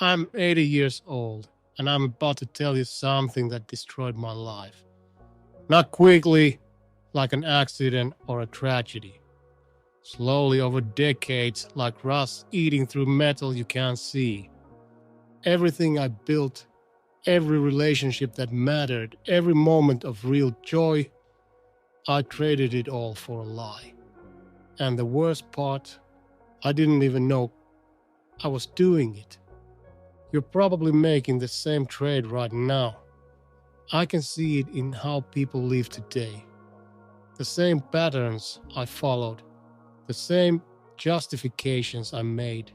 I'm 80 years old, and I'm about to tell you something that destroyed my life. Not quickly, like an accident or a tragedy. Slowly over decades, like rust eating through metal you can't see. Everything I built, every relationship that mattered, every moment of real joy, I traded it all for a lie. And the worst part, I didn't even know I was doing it. You're probably making the same trade right now. I can see it in how people live today. The same patterns I followed, the same justifications I made.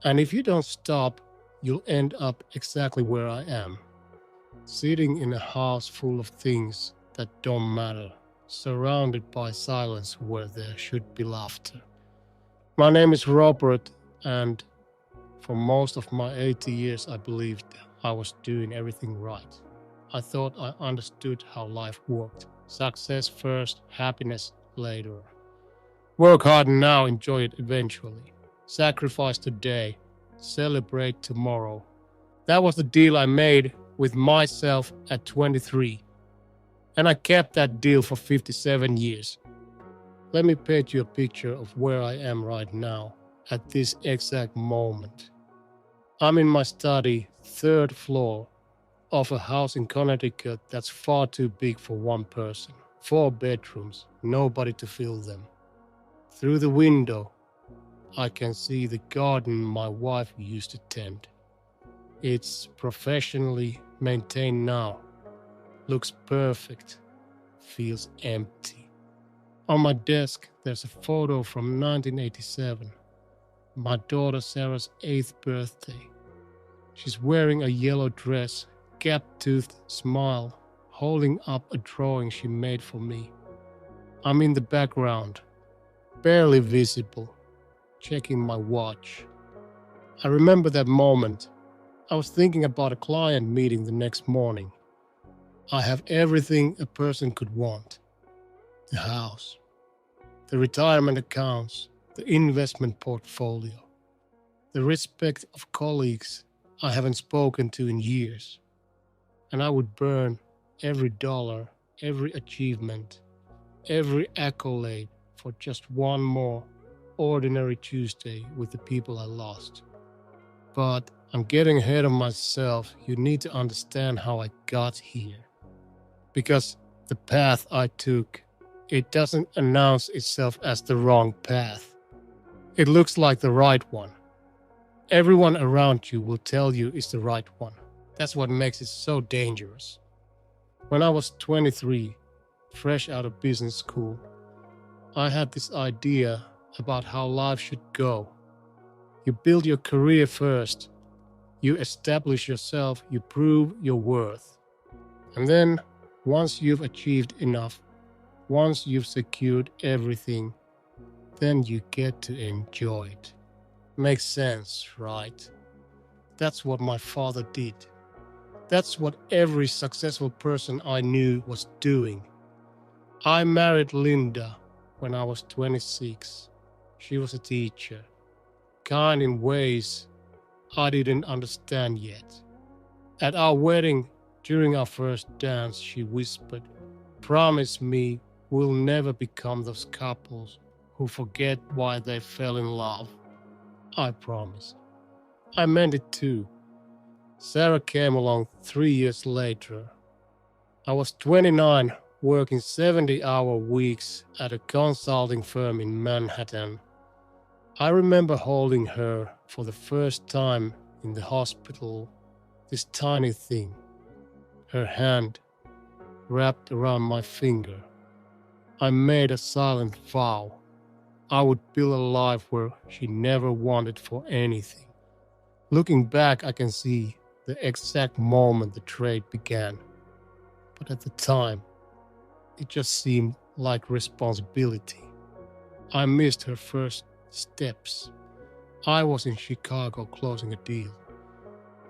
And if you don't stop, you'll end up exactly where I am, sitting in a house full of things that don't matter, surrounded by silence where there should be laughter. My name is Robert, and for most of my 80 years, I believed I was doing everything right. I thought I understood how life worked. Success first, happiness later. Work hard now, enjoy it eventually. Sacrifice today, celebrate tomorrow. That was the deal I made with myself at 23. And I kept that deal for 57 years. Let me paint you a picture of where I am right now, at this exact moment. I'm in my study, third floor, of a house in Connecticut that's far too big for one person. 4 bedrooms, nobody to fill them. Through the window, I can see the garden my wife used to tend. It's professionally maintained now, looks perfect, feels empty. On my desk, there's a photo from 1987, my daughter Sarah's 8th birthday. She's wearing a yellow dress, gap-toothed smile, holding up a drawing she made for me. I'm in the background, barely visible, checking my watch. I remember that moment. I was thinking about a client meeting the next morning. I have everything a person could want: the house, the retirement accounts, the investment portfolio, the respect of colleagues I haven't spoken to in years. And I would burn every dollar, every achievement, every accolade for just one more ordinary Tuesday with the people I lost. But I'm getting ahead of myself. You need to understand how I got here. Because the path I took, it doesn't announce itself as the wrong path. It looks like the right one. Everyone around you will tell you it's the right one. That's what makes it so dangerous. When I was 23, fresh out of business school, I had this idea about how life should go. You build your career first, you establish yourself, you prove your worth. And then, once you've achieved enough, once you've secured everything, then you get to enjoy it. Makes sense, right? That's what my father did. That's what every successful person I knew was doing. I married Linda when I was 26. She was a teacher, kind in ways I didn't understand yet. At our wedding, during our first dance, she whispered, "Promise me we'll never become those couples who forget why they fell in love." I promised. I meant it too. Sarah came along 3 years later. I was 29, working 70-hour weeks at a consulting firm in Manhattan. I remember holding her for the first time in the hospital, this tiny thing, her hand wrapped around my finger. I made a silent vow. I would build a life where she never wanted for anything. Looking back, I can see the exact moment the trade began. But at the time, it just seemed like responsibility. I missed her first steps. I was in Chicago closing a deal.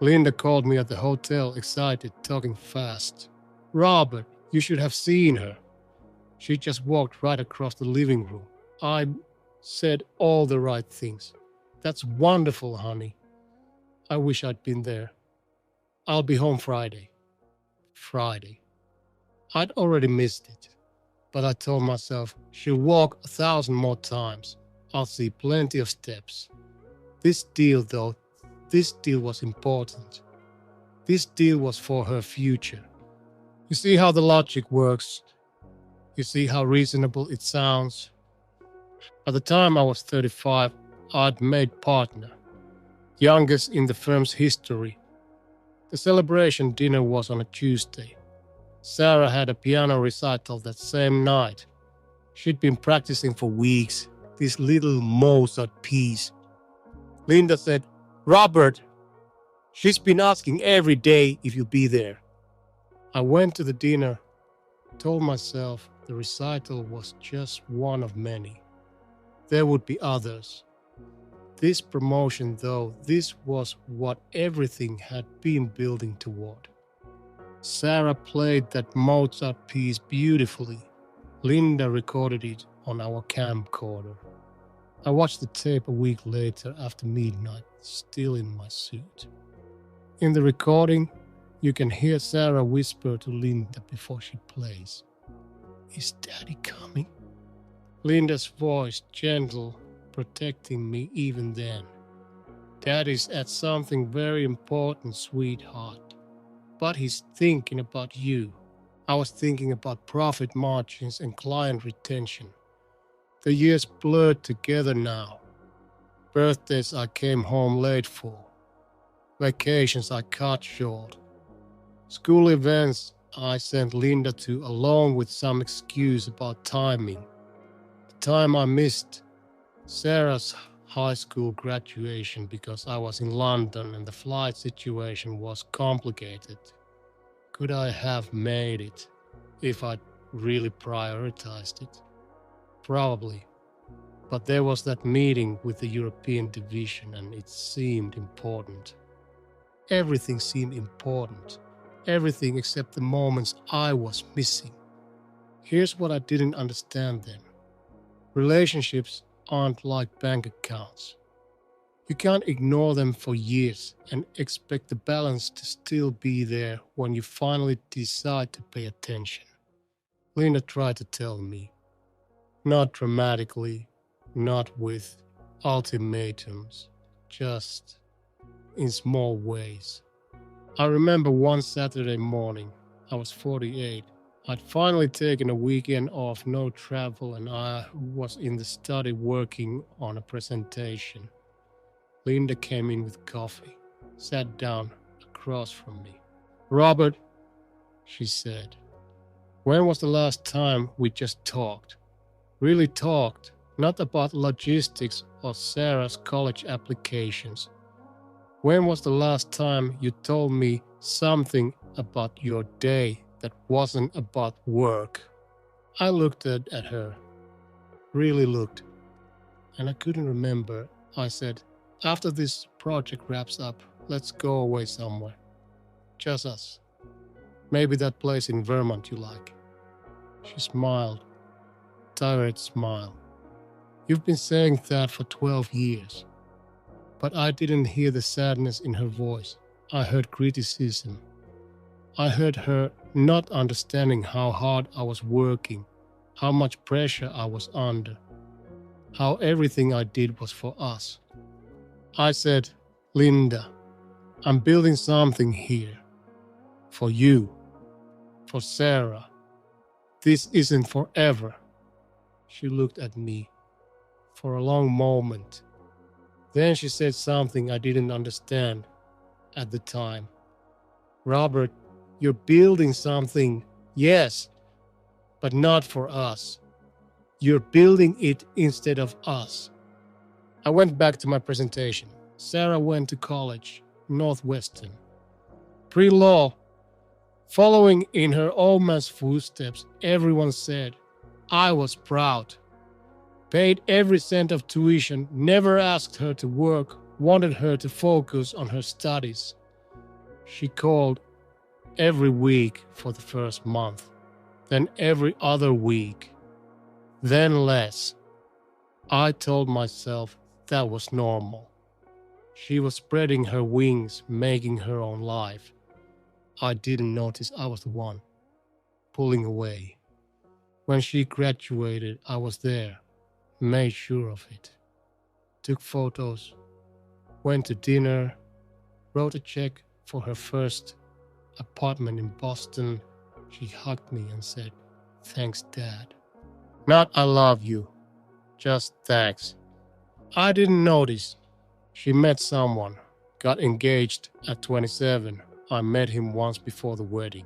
Linda called me at the hotel, excited, talking fast. "Robert, you should have seen her. She just walked right across the living room." I said all the right things. "That's wonderful, honey." I wish I'd been there. I'll be home Friday. Friday. I'd already missed it, but I told myself she'll walk 1,000 more times. I'll see plenty of steps. This deal, though, this deal was important. This deal was for her future. You see how the logic works. You see how reasonable it sounds. By the time I was 35, I'd made partner, youngest in the firm's history. The celebration dinner was on a Tuesday. Sarah had a piano recital that same night. She'd been practicing for weeks, this little Mozart piece. Linda said, "Robert, she's been asking every day if you'll be there." I went to the dinner, told myself the recital was just one of many. There would be others. This promotion, though, this was what everything had been building toward. Sarah played that Mozart piece beautifully. Linda recorded it on our camcorder. I watched the tape a week later after midnight, still in my suit. In the recording, you can hear Sarah whisper to Linda before she plays, "Is Daddy coming?" Linda's voice gentle, protecting me even then. "Daddy's at something very important, sweetheart. But he's thinking about you." I was thinking about profit margins and client retention. The years blurred together now. Birthdays I came home late for. Vacations I cut short. School events I sent Linda to along with some excuse about timing. The time I missed Sarah's high school graduation because I was in London and the flight situation was complicated. Could I have made it if I'd really prioritized it? Probably. But there was that meeting with the European division and it seemed important. Everything seemed important. Everything except the moments I was missing. Here's what I didn't understand then. Relationships aren't like bank accounts. You can't ignore them for years and expect the balance to still be there when you finally decide to pay attention. Linda tried to tell me. Not dramatically, not with ultimatums, just in small ways. I remember one Saturday morning, I was 48. I'd finally taken a weekend off, no travel, and I was in the study working on a presentation. Linda came in with coffee, sat down across from me. "Robert," she said, "when was the last time we just talked? Really talked, not about logistics or Sarah's college applications. When was the last time you told me something about your day that wasn't about work?" I looked at her, really looked, and I couldn't remember. I said, "After this project wraps up, let's go away somewhere. Just us. Maybe that place in Vermont you like." She smiled, tired smile. "You've been saying that for 12 years. But I didn't hear the sadness in her voice. I heard criticism. I heard her not understanding how hard I was working, how much pressure I was under, how everything I did was for us. I said, "Linda, I'm building something here. For you. For Sarah. This isn't forever." She looked at me for a long moment. Then she said something I didn't understand at the time. "Robert, you're building something, yes, but not for us. You're building it instead of us." I went back to my presentation. Sarah went to college, Northwestern. Pre-law. Following in her old man's footsteps, everyone said. I was proud. Paid every cent of tuition, never asked her to work, wanted her to focus on her studies. She called every week for the first month, then every other week, then less. I told myself that was normal. She was spreading her wings, making her own life. I didn't notice I was the one pulling away. When she graduated, I was there, made sure of it. Took photos, went to dinner, wrote a check for her first apartment in Boston. She hugged me and said, "Thanks, Dad." Not "I love you," just "thanks." I didn't notice. She met someone, got engaged at 27. I met him once before the wedding.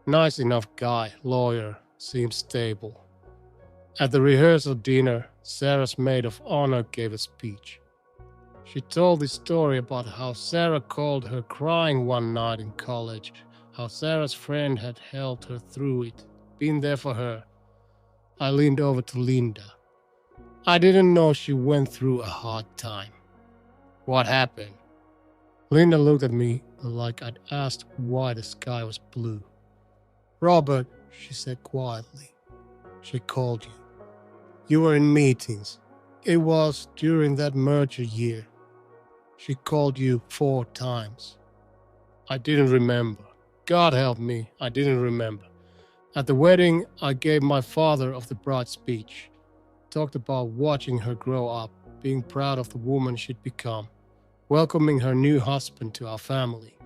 Nice enough guy, lawyer, seems stable. At the rehearsal dinner, Sarah's maid of honor gave a speech. She told this story about how Sarah called her crying one night in college, how Sarah's friend had helped her through it, been there for her. I leaned over to Linda. I didn't know she went through a hard time. What happened? Linda looked at me like I'd asked why the sky was blue. "Robert," she said quietly, "she called you. You were in meetings. It was during that merger year. She called you 4 times. I didn't remember. God help me, I didn't remember. At the wedding, I gave my father of the bride speech. Talked about watching her grow up, being proud of the woman she'd become, welcoming her new husband to our family.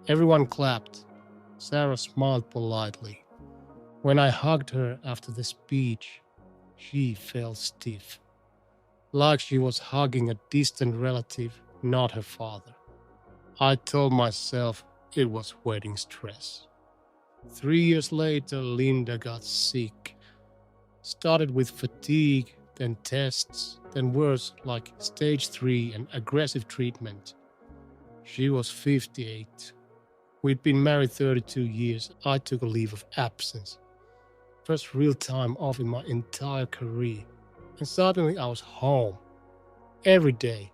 Everyone clapped. Sarah smiled politely. When I hugged her after the speech, she felt stiff, like she was hugging a distant relative, not her father. I told myself it was wedding stress. 3 years later, Linda got sick. Started with fatigue, then tests, then worse, like stage 3 and aggressive treatment. She was 58. We'd been married 32 years. I took a leave of absence. First real time off in my entire career. And suddenly I was home. Every day.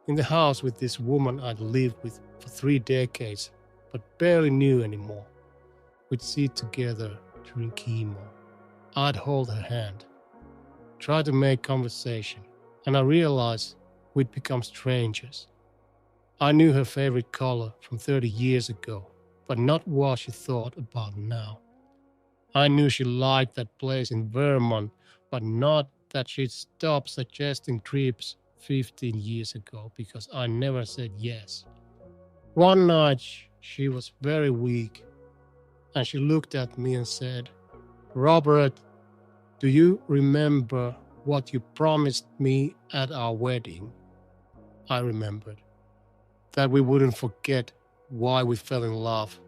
In the house with this woman I'd lived with for 3 decades, but barely knew anymore. We'd sit together during chemo. I'd hold her hand, try to make conversation, and I realized we'd become strangers. I knew her favorite color from 30 years ago, but not what she thought about now. I knew she liked that place in Vermont, but not that she'd stopped suggesting trips 15 years ago because I never said yes. One night she was very weak, and she looked at me and said, "Robert, do you remember what you promised me at our wedding?" I remembered that we wouldn't forget why we fell in love.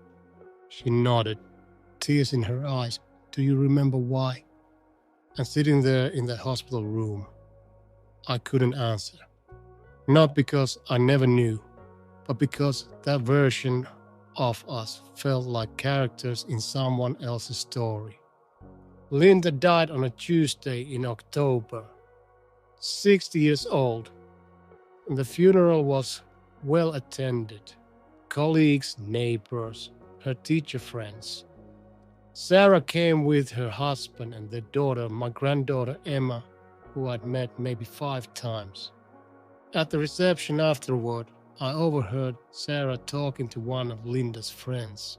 She nodded, tears in her eyes. "Do you remember why?" And sitting there in the hospital room, I couldn't answer. Not because I never knew, but because that version of us felt like characters in someone else's story. Linda died on a Tuesday in October, 60 years old, and the funeral was well attended. Colleagues, neighbors, her teacher friends. Sarah came with her husband and their daughter, my granddaughter Emma, who I'd met maybe 5 times. At the reception afterward, I overheard Sarah talking to one of Linda's friends.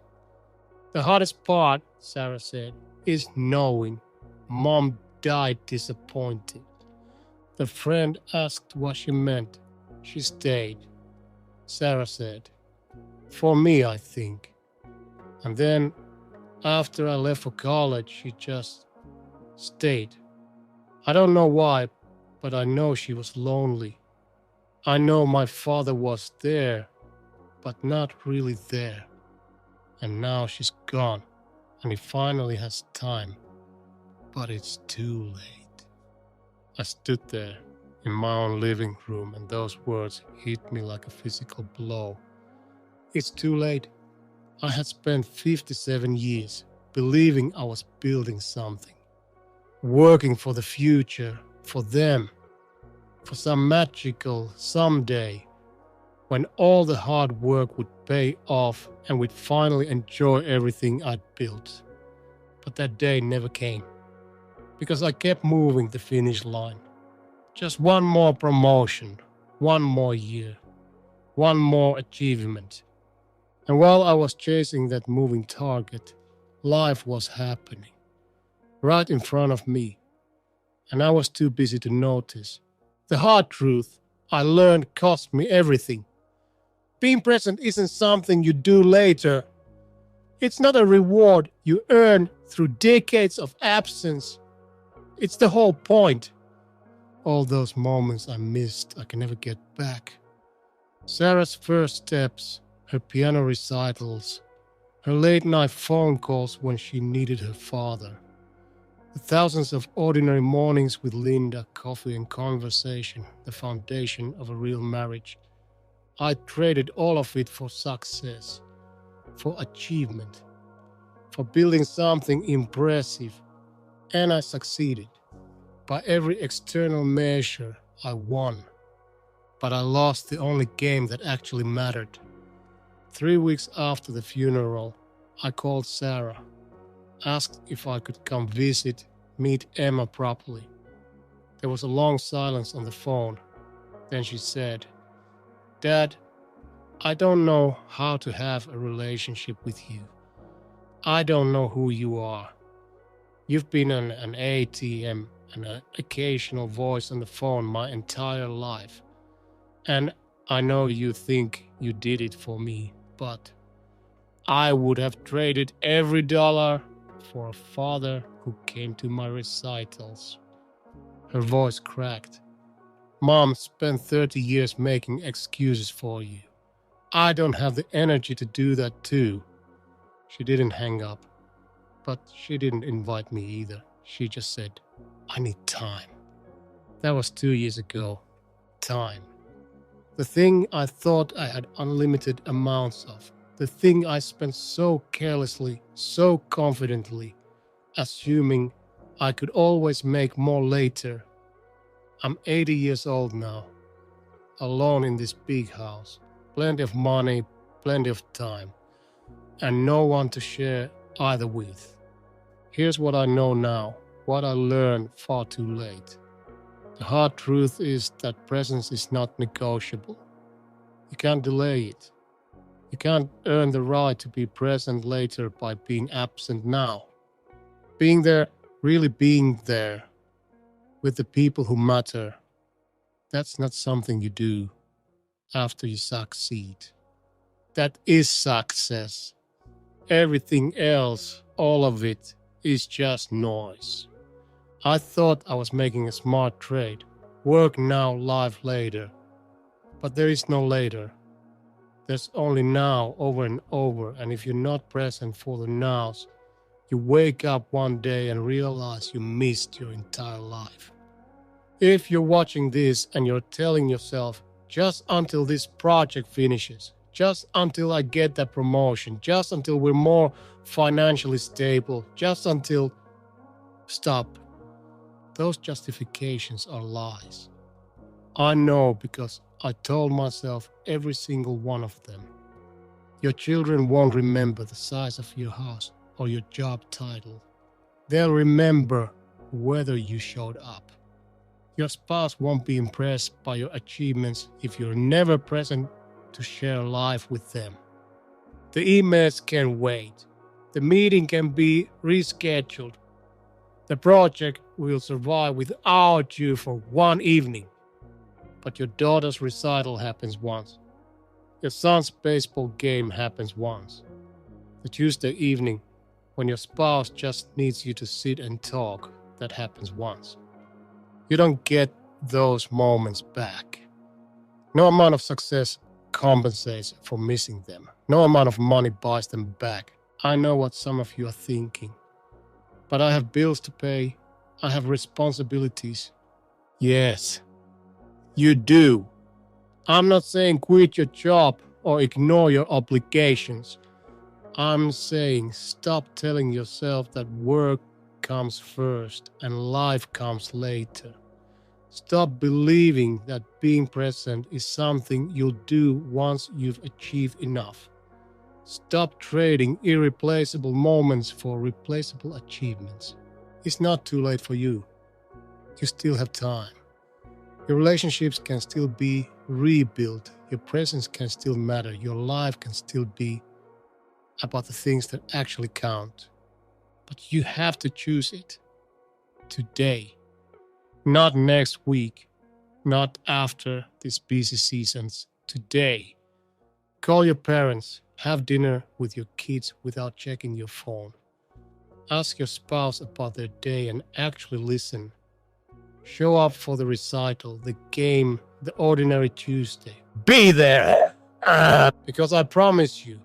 "The hardest part," Sarah said, "is knowing Mom died disappointed." The friend asked what she meant. She stayed. Sarah said, "For me, I think." And then, after I left for college, she just stayed. I don't know why, but I know she was lonely. I know my father was there, but not really there. And now she's gone, and he finally has time. But it's too late. I stood there in my own living room, and those words hit me like a physical blow. It's too late. I had spent 57 years believing I was building something, working for the future, for them, for some magical someday when all the hard work would pay off and we'd finally enjoy everything I'd built. But that day never came because I kept moving the finish line. Just one more promotion, One more year, one more achievement. And while I was chasing that moving target, life was happening right in front of me, and I was too busy to notice. The hard truth I learned cost me everything. Being present isn't something you do later. It's not a reward you earn through decades of absence. It's the whole point. All those moments I missed, I can never get back. Sarah's first steps, her piano recitals, her late night phone calls when she needed her father. The thousands of ordinary mornings with Linda, coffee and conversation, the foundation of a real marriage. I traded all of it for success, for achievement, for building something impressive. And I succeeded. By every external measure, I won. But I lost the only game that actually mattered. 3 weeks after the funeral, I called Sarah, asked if I could come visit, meet Emma properly. There was a long silence on the phone. Then she said, "Dad, I don't know how to have a relationship with you. I don't know who you are. You've been an ATM and an occasional voice on the phone my entire life. And I know you think you did it for me, but I would have traded every dollar for a father who came to my recitals." Her voice cracked. "Mom spent 30 years making excuses for you. I don't have the energy to do that too." She didn't hang up, but she didn't invite me either. She just said, "I need time." That was 2 years ago. Time. The thing I thought I had unlimited amounts of. The thing I spent so carelessly, so confidently, assuming I could always make more later. I'm 80 years old now, alone in this big house. Plenty of money, plenty of time, and no one to share either with. Here's what I know now, what I learned far too late. The hard truth is that presence is not negotiable. You can't delay it. You can't earn the right to be present later by being absent now. Being there, really being there, with the people who matter, that's not something you do after you succeed. That is success. Everything else, all of it, is just noise. I thought I was making a smart trade. Work now, life later. But there is no later. There's only now, over and over, and if you're not present for the nows, you wake up one day and realize you missed your entire life. If you're watching this and you're telling yourself, just until this project finishes, just until I get that promotion, just until we're more financially stable, just until... Stop. Those justifications are lies. I know because I told myself every single one of them. Your children won't remember the size of your house or your job title. They'll remember whether you showed up. Your spouse won't be impressed by your achievements if you're never present to share life with them. The emails can wait. The meeting can be rescheduled. The project will survive without you for one evening. But your daughter's recital happens once. Your son's baseball game happens once. The Tuesday evening, when your spouse just needs you to sit and talk, that happens once. You don't get those moments back. No amount of success compensates for missing them. No amount of money buys them back. I know what some of you are thinking. But I have bills to pay. I have responsibilities. Yes, you do. I'm not saying quit your job or ignore your obligations. I'm saying stop telling yourself that work comes first and life comes later. Stop believing that being present is something you'll do once you've achieved enough. Stop trading irreplaceable moments for replaceable achievements. It's not too late for you. You still have time. Your relationships can still be rebuild. Your presence can still matter. Your life can still be about the things that actually count. But you have to choose it today, not next week, not after these busy seasons. Today. Call your parents, have dinner with your kids without checking your phone. Ask your spouse about their day and actually listen. Show up for the recital, the game, the ordinary Tuesday. Be there! Because I promise you,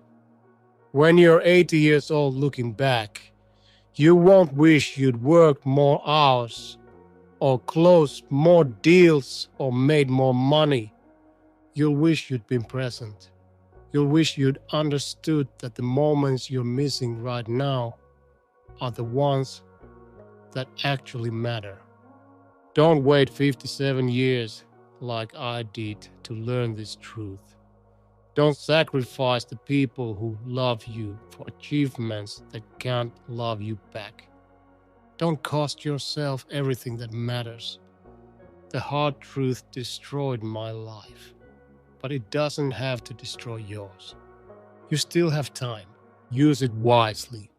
when you're 80 years old looking back, you won't wish you'd worked more hours or closed more deals or made more money. You'll wish you'd been present. You'll wish you'd understood that the moments you're missing right now are the ones that actually matter. Don't wait 57 years like I did to learn this truth. Don't sacrifice the people who love you for achievements that can't love you back. Don't cost yourself everything that matters. The hard truth destroyed my life, but it doesn't have to destroy yours. You still have time. Use it wisely.